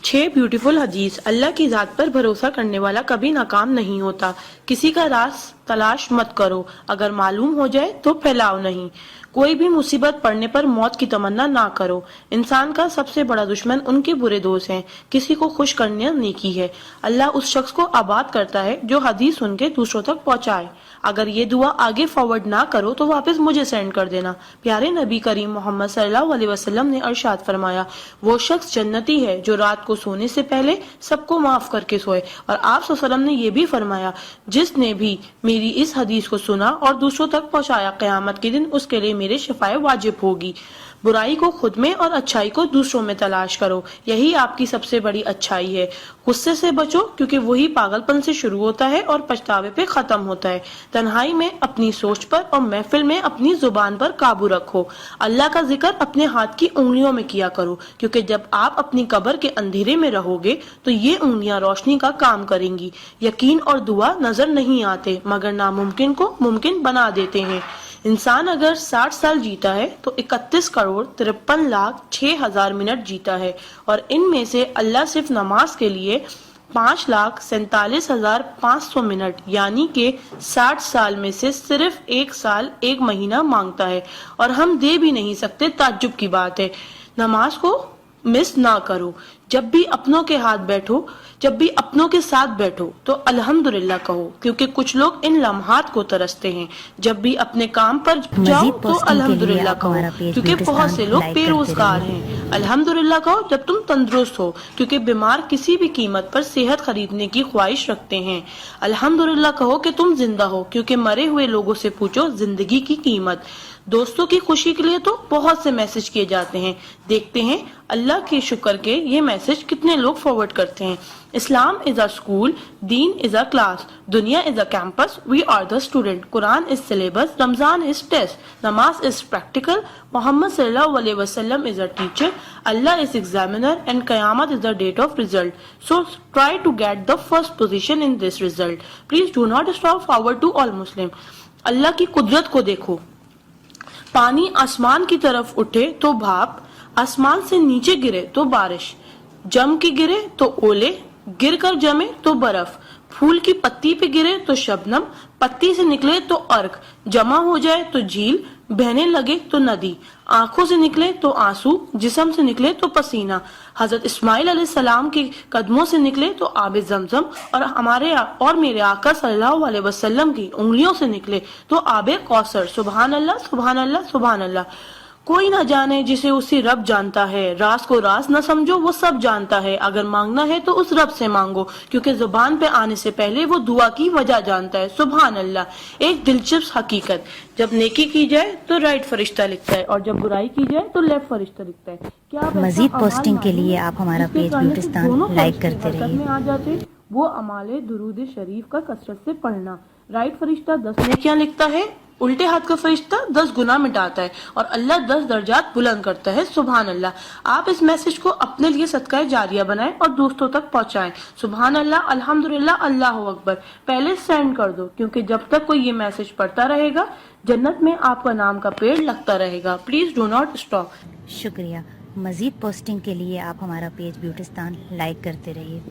6 beautiful हदीस। अल्लाह की ज़ात पर भरोसा करने वाला कभी नाकाम नहीं होता। किसी का राज तलाश मत करो, अगर मालूम हो जाए तो फैलाओ नहीं। कोई भी मुसीबत पड़ने पर मौत की तमन्ना ना करो। इंसान का सबसे बड़ा दुश्मन उनके बुरे दोस्त हैं। किसी को खुश करना नेकी है। अल्लाह उस शख्स को आबाद करता है जो हदीस सुन के दूसरों तक पहुंचाए। अगर ये दुआ आगे फॉरवर्ड ना करो तो वापस मुझे सेंड कर देना। प्यारे नबी करीम मोहम्मद सल्लल्लाहु अलैहि वसल्लम ने इरशाद फरमाया, वो शख्स जन्नती है जो रात को सोने से पहले सबको माफ करके सोए। और आप सल्लल्लाहु अलैहि वसल्लम ने ये भी फरमाया, जिसने भी मेरी इस हदीस को सुना और दूसरों तक पहुंचाया, क़यामत के दिन उसके लिए मेरे शिफाए वाजिब होगी। बुराई को खुद में और अच्छाई को दूसरों में तलाश करो, यही आपकी सबसे बड़ी अच्छाई है। गुस्से से बचो क्योंकि वही पागलपन से शुरू होता है और पछतावे पे खत्म होता है। तन्हाई में अपनी सोच पर और महफिल में अपनी जुबान पर काबू रखो। अल्लाह का जिक्र अपने हाथ की उंगलियों में किया करो, क्योंकि जब आप अपनी कब्र के अंधेरे में रहोगे तो ये उंगलियां रोशनी का काम करेंगी। यकीन और दुआ नजर नहीं आते मगर नामुमकिन को मुमकिन बना देते हैं। इंसान अगर 60 साल जीता है तो 31,53,06,000 मिनट जीता है, और इनमें से अल्लाह सिर्फ नमाज के लिए 5,47,500 मिनट यानी कि 60 साल में से सिर्फ 1 साल 1 महीना मांगता है, और हम दे भी नहीं सकते। ताज्जुब की बात है। नमाज को मिस ना करो। जब भी अपनों के साथ बैठो तो अल्हम्दुलिल्लाह कहो, क्योंकि कुछ लोग इन लम्हात को तरसते हैं। जब भी अपने काम पर जाओ तो अल्हम्दुलिल्लाह कहो, क्योंकि बहुत से लोग बेरोजगार हैं। अल्हम्दुलिल्लाह कहो जब तुम तंदुरुस्त हो, क्योंकि बीमार किसी भी कीमत पर सेहत खरीदने की ख्वाहिश रखते हैं। अल्हम्दुलिल्लाह कहो कि तुम जिंदा हो, क्योंकि मरे हुए लोगों से पूछो जिंदगी की कीमत। दोस्तों की खुशी के लिए तो बहुत से मैसेज किए जाते हैं, देखते हैं अल्लाह के शुक्र के ये मैसेज कितने लोग फॉरवर्ड करते हैं। इस्लाम इज अ स्कूल, दीन इज अ क्लास, दुनिया is a campus, we are the student, Quran is syllabus, Ramzan is test, नमाज इज प्रैक्टिकल, मोहम्मद सल्लल्लाहु अलैहि वसल्लम is a teacher, Allah is examiner and कयामत is the date of result. So try to get the first position in this result. Please do not stop forward to all Muslim. Allah की कुदरत को देखो। पानी आसमान की तरफ उठे तो भाप, आसमान से नीचे गिरे तो बारिश, जम के गिरे तो ओले, गिर कर जमे तो बर्फ, फूल की पत्ती पे गिरे तो शबनम, पत्ती से निकले तो अर्क, जमा हो जाए तो झील, बहने लगे तो नदी, आंखों से निकले तो आंसू, जिस्म से निकले तो पसीना, हजरत इस्माइल अलैहिस्सलाम के कदमों से निकले तो आबे जमजम, और मेरे आका सल्लल्लाहु अलैहि वसल्लम की उंगलियों से निकले तो आबे कौसर। सुभान अल्लाह, सुभान अल्लाह, सुभान अल्लाह। कोई ना जाने जिसे उसी रब जानता है। राज को राज न समझो, वो सब जानता है। अगर मांगना है तो उस रब से मांगो, क्योंकि जुबान पे आने से पहले वो दुआ की वजह जानता है। सुभान अल्लाह। एक दिलचस्प हकीकत, जब नेकी की जाए तो राइट फरिश्ता लिखता है, और जब बुराई की जाए तो लेफ्ट फरिश्ता लिखता है। क्या मजीद पोस्टिंग के लिए आप हमारा पेज ब्यूटिस्तान लाइक करते रहिए। आ जाते वो अमाले दुरूद शरीफ का कसरत से पढ़ना। राइट फरिश्ता 10 नेकियां लिखता है, उल्टे हाथ का फरिश्ता 10 गुनाह मिटाता है, और अल्लाह 10 दर्जात बुलंद करता है। सुभान अल्लाह। आप इस मैसेज को अपने लिए सदका जारिया बनाएं और दोस्तों तक पहुंचाएं। सुभान अल्लाह, अल्हम्दुलिल्लाह, अल्लाह अकबर पहले सेंड कर दो, क्योंकि जब तक कोई ये मैसेज पढ़ता रहेगा जन्नत में आपका नाम का पेड़ लगता रहेगा। Please do not stop. शुक्रिया। मजीद पोस्टिंग के लिए आप हमारा पेज ब्यूटिस्तान लाइक करते रहिए।